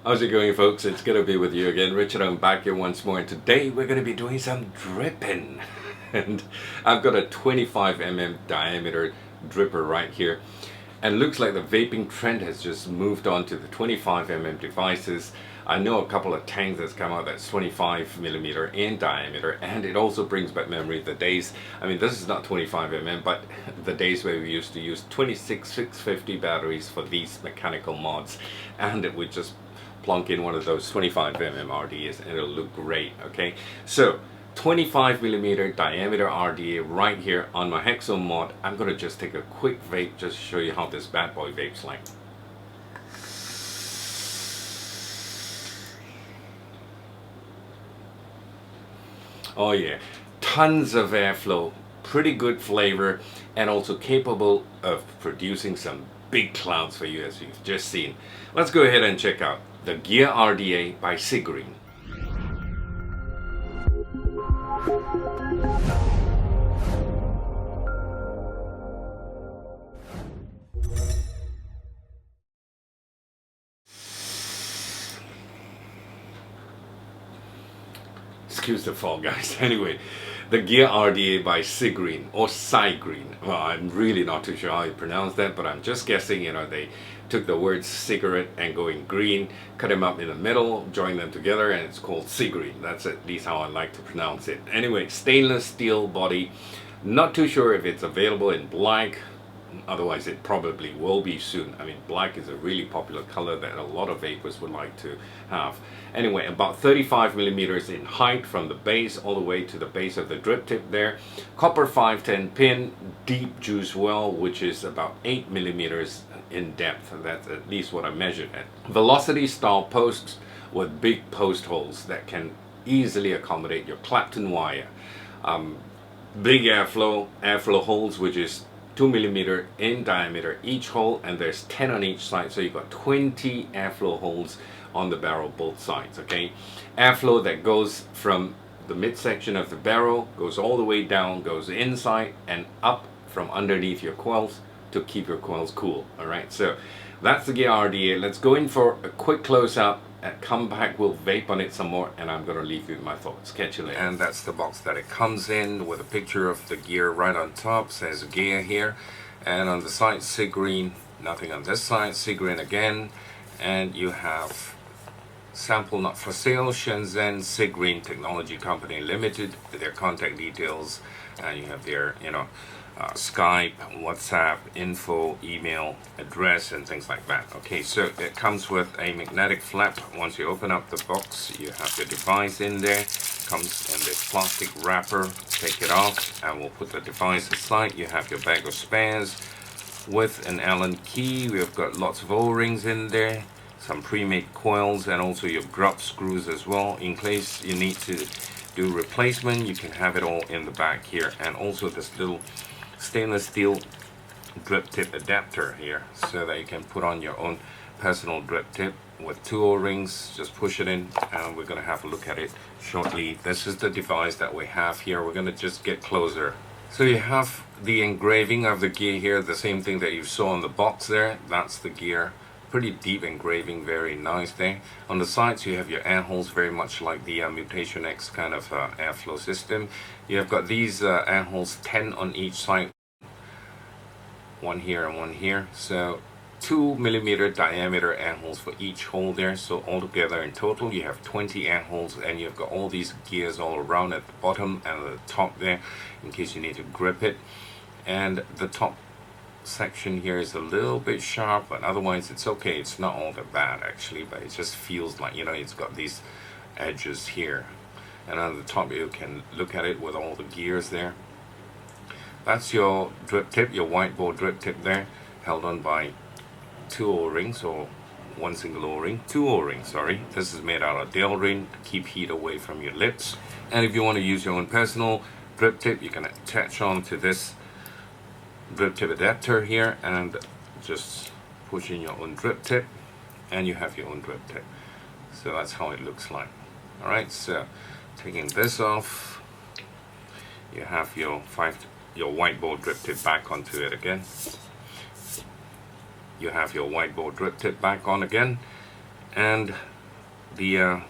How's it going, folks? It's gonna be with you again, Richard. I'm back here once more, and today we're gonna be doing some dripping. And I've got a 25 mm diameter dripper right here, and looks like the vaping trend has just moved on to the 25 mm devices. I know a couple of tanks that's come out that's 25 mm in diameter, and it also brings back memory of the days. I mean, this is not 25 mm, but the days where we used to use 26 650 batteries for these mechanical mods, and it would just plunk in one of those 25 mm RDAs and it'll look great. Okay, so 25 mm diameter RDA right here on my Hexo mod. I'm gonna just take a quick vape just to show you how this bad boy vapes like. Oh yeah, tons of airflow, pretty good flavor, and also capable of producing some big clouds for you, as you've just seen. Let's go ahead and check out the Gear RDA by Cigreen. Excuse the fall, guys. Anyway, the Gear RDA by Cigreen, or Cigreen. Well, I'm really not too sure how you pronounce that, but I'm just guessing. You know, they took the words cigarette and going green, cut them up in the middle, joined them together, and it's called Cigreen. That's at least how I like to pronounce it. Anyway, stainless steel body. Not too sure if it's available in black. Otherwise it probably will be soon. I mean, black is a really popular color that a lot of vapors would like to have. Anyway, about 35 mm in height from the base all the way to the base of the drip tip there. Copper 510 pin, deep juice well, which is about 8 mm in depth. That's at least what I measured at. Velocity style posts with big post holes that can easily accommodate your Clapton wire. Big airflow holes, which is 2 mm in diameter each hole, and there's 10 on each side, so you've got 20 airflow holes on the barrel both sides. Okay, airflow that goes from the midsection of the barrel, goes all the way down, goes inside and up from underneath your coils to keep your coils cool. All right, so that's the Gear RDA. Let's go in for a quick close-up and come back. We'll vape on it some more, and I'm gonna leave you with my thoughts. Catch you later. And that's the box that it comes in, with a picture of the gear right on top. Says Gear here, and on the side Cigreen. Nothing on this side. Cigreen again, and you have sample not for sale, Shenzhen Cigreen Technology Company Limited, their contact details, and you have their Skype, WhatsApp, info, email, address, and things like that. Okay, so it comes with a magnetic flap. Once you open up the box, you have the device in there. Comes in this plastic wrapper. Take it off, and we'll put the device aside. You have your bag of spares with an Allen key. We've got lots of O-rings in there, some pre-made coils, and also your grub screws as well. In case you need to do replacement, you can have it all in the back here. And also this little stainless steel drip tip adapter here, so that you can put on your own personal drip tip with 2 O-rings. Just push it in, and we're going to have a look at it shortly. This is the device that we have here. We're going to just get closer. So you have the engraving of the gear here, the same thing that you saw on the box there. That's the gear. Pretty deep engraving, very nice there. On the sides you have your air holes, very much like the Mutation X kind of airflow system. You have got these air holes, 10 on each side, one here and one here. So 2 mm diameter air holes for each hole there. So altogether in total you have 20 air holes, and you've got all these gears all around at the bottom and at the top there, in case you need to grip it. And the top section here is a little bit sharp, but otherwise it's okay. It's not all that bad actually, but it just feels like, you know, it's got these edges here. And on the top you can look at it with all the gears there. That's your drip tip, your white ball drip tip there, held on by 2 O-rings, or 1 single O-ring, 2 O-rings, sorry. This is made out of Delrin to keep heat away from your lips. And if you want to use your own personal drip tip, you can attach on to this drip tip adapter here and just push in your own drip tip, and you have your own drip tip. So that's how it looks like. Alright, so taking this off, you have your white ball drip tip back onto it again. You have your white ball drip tip back on again, And the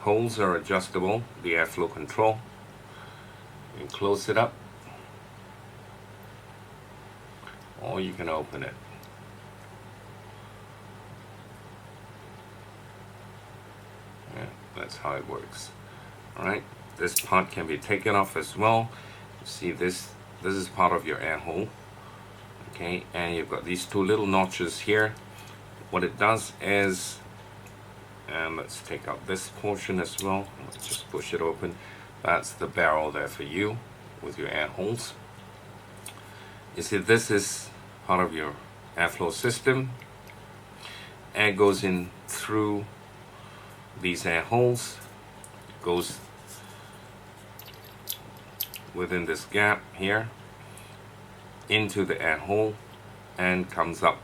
holes are adjustable, the airflow control. You can close it up, or you can open it. Yeah, that's how it works. Alright, this part can be taken off as well. You see this is part of your air hole. Okay, and you've got these two little notches here. What it does is, and let's take out this portion as well. Let's just push it open. That's the barrel there for you with your air holes. You see, this is part of your airflow system. Air goes in through these air holes, goes within this gap here into the air hole and comes up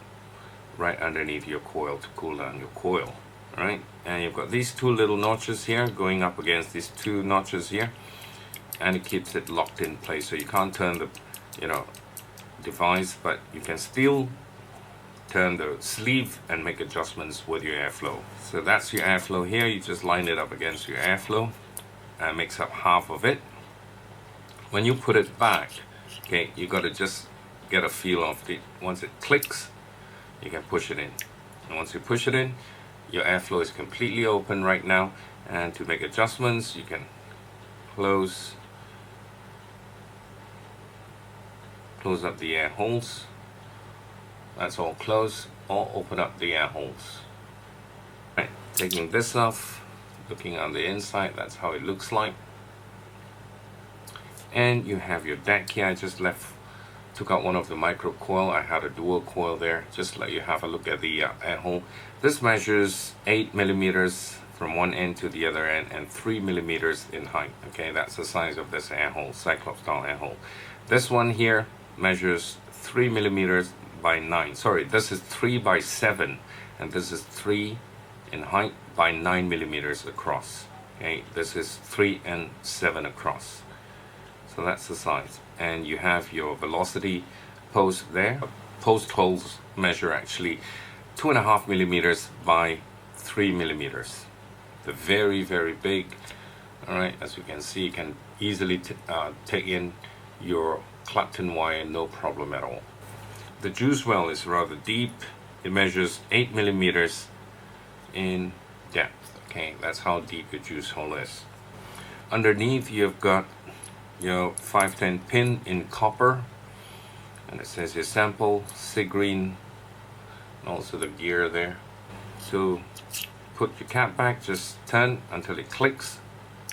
right underneath your coil to cool down your coil. Alright, and you've got these two little notches here going up against these two notches here, and it keeps it locked in place, so you can't turn the device, but you can still turn the sleeve and make adjustments with your airflow. So that's your airflow here. You just line it up against your airflow and makes up half of it. When you put it back, okay, you got to just get a feel of it. Once it clicks, you can push it in, and once you push it in, your airflow is completely open right now. And to make adjustments, you can close up the air holes. That's all closed, or open up the air holes. Right, taking this off, looking on the inside, that's how it looks like. And you have your deck here. I just took out one of the micro coil. I had a dual coil there. Just to let you have a look at the air hole. This measures 8 millimeters from one end to the other end, and 3 millimeters in height. Okay, that's the size of this air hole, Cyclops style air hole. This one here measures 3 millimeters by 9. Sorry, this is 3 by 7, and this is 3 in height by 9 millimeters across. Okay, this is 3 and 7 across. So that's the size. And you have your velocity post there. Post holes measure actually 2.5 millimeters by 3 millimeters. They're very, very big. Alright, as you can see, you can easily take in your Clapton wire, no problem at all. The juice well is rather deep. It measures 8 millimeters in depth. Okay, that's how deep your juice hole is. Underneath, you've got your 510 pin in copper, and it says your sample, Cigreen, and also the gear there. So put your cap back, just turn until it clicks,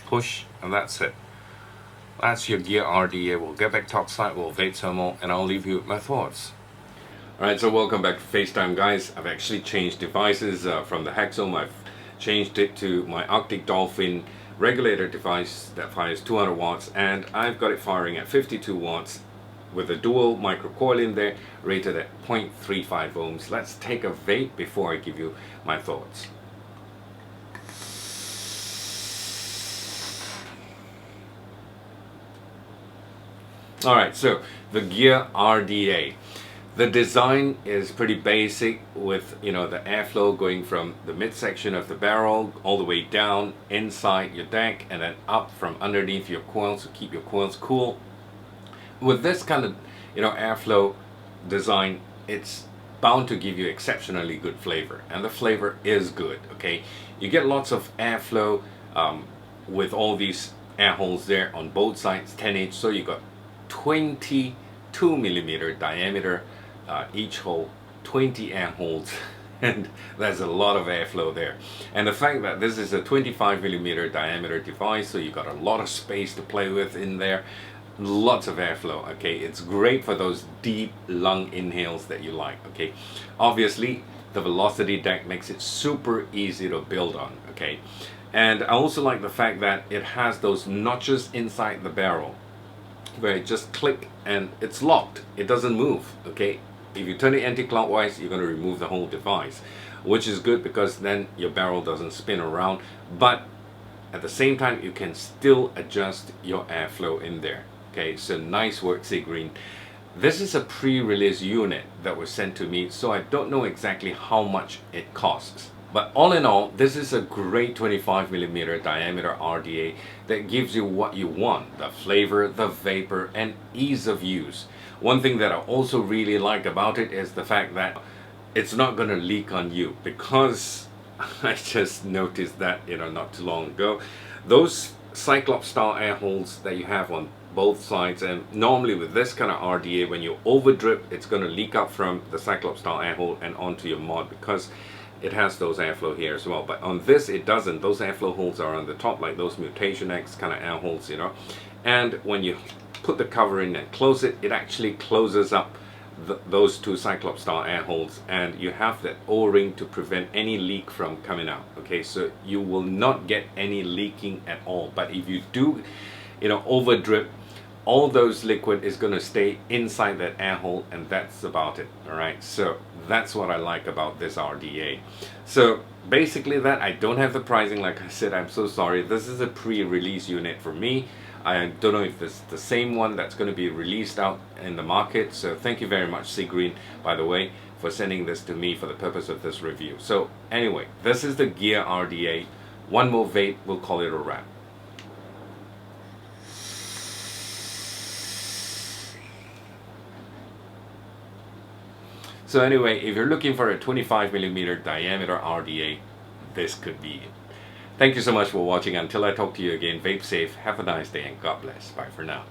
push, and that's it. That's your gear RDA. We'll get back topside, we'll wait some more, and I'll leave you with my thoughts. Alright, so welcome back to FaceTime, guys. I've actually changed devices from the Hexome. I've changed it to my Arctic Dolphin regulator device that fires 200 watts, and I've got it firing at 52 watts with a dual microcoil in there, rated at 0.35 ohms. Let's take a vape before I give you my thoughts. Alright, so the gear RDA. The design is pretty basic with, the airflow going from the midsection of the barrel all the way down inside your deck and then up from underneath your coils to keep your coils cool. With this kind of, airflow design, it's bound to give you exceptionally good flavor, and the flavor is good. Okay, you get lots of airflow with all these air holes there on both sides, 10 inch, so you got 22 millimeter diameter each hole, 20 air holes, and there's a lot of airflow there. And the fact that this is a 25 millimeter diameter device, so you got a lot of space to play with in there, lots of airflow. Okay, it's great for those deep lung inhales that you like. Okay, obviously the velocity deck makes it super easy to build on. Okay, and I also like the fact that it has those notches inside the barrel where it just click and it's locked, it doesn't move. Okay, if you turn it anti-clockwise, you're going to remove the whole device, which is good because then your barrel doesn't spin around, but at the same time you can still adjust your airflow in there. Okay, so nice work, Cigreen. This is a pre-release unit that was sent to me, so I don't know exactly how much it costs. But all in all, this is a great 25mm diameter RDA that gives you what you want: the flavor, the vapor, and ease of use. One thing that I also really like about it is the fact that it's not going to leak on you, because I just noticed that, you know, not too long ago. Those Cyclops style air holes that you have on both sides, and normally with this kind of RDA, when you over drip, it's going to leak up from the Cyclops style air hole and onto your mod, because it has those airflow here as well. But on this it doesn't. Those airflow holes are on the top, like those Mutation X kind of air holes, you know. And when you put the cover in and close it, it actually closes up those two Cyclops style air holes, and you have that O-ring to prevent any leak from coming out. Okay, so you will not get any leaking at all. But if you do, you know, over drip, all those liquid is going to stay inside that air hole, and that's about it. All right, so that's what I like about this RDA. So basically that, I don't have the pricing, like I said. I'm so sorry. This is a pre-release unit for me. I don't know if it's the same one that's going to be released out in the market. So thank you very much, Cigreen, by the way, for sending this to me for the purpose of this review. So anyway, this is the Gear RDA. One more vape, we'll call it a wrap. So anyway, if you're looking for a 25mm diameter RDA, this could be it. Thank you so much for watching. Until I talk to you again, vape safe, have a nice day, and God bless. Bye for now.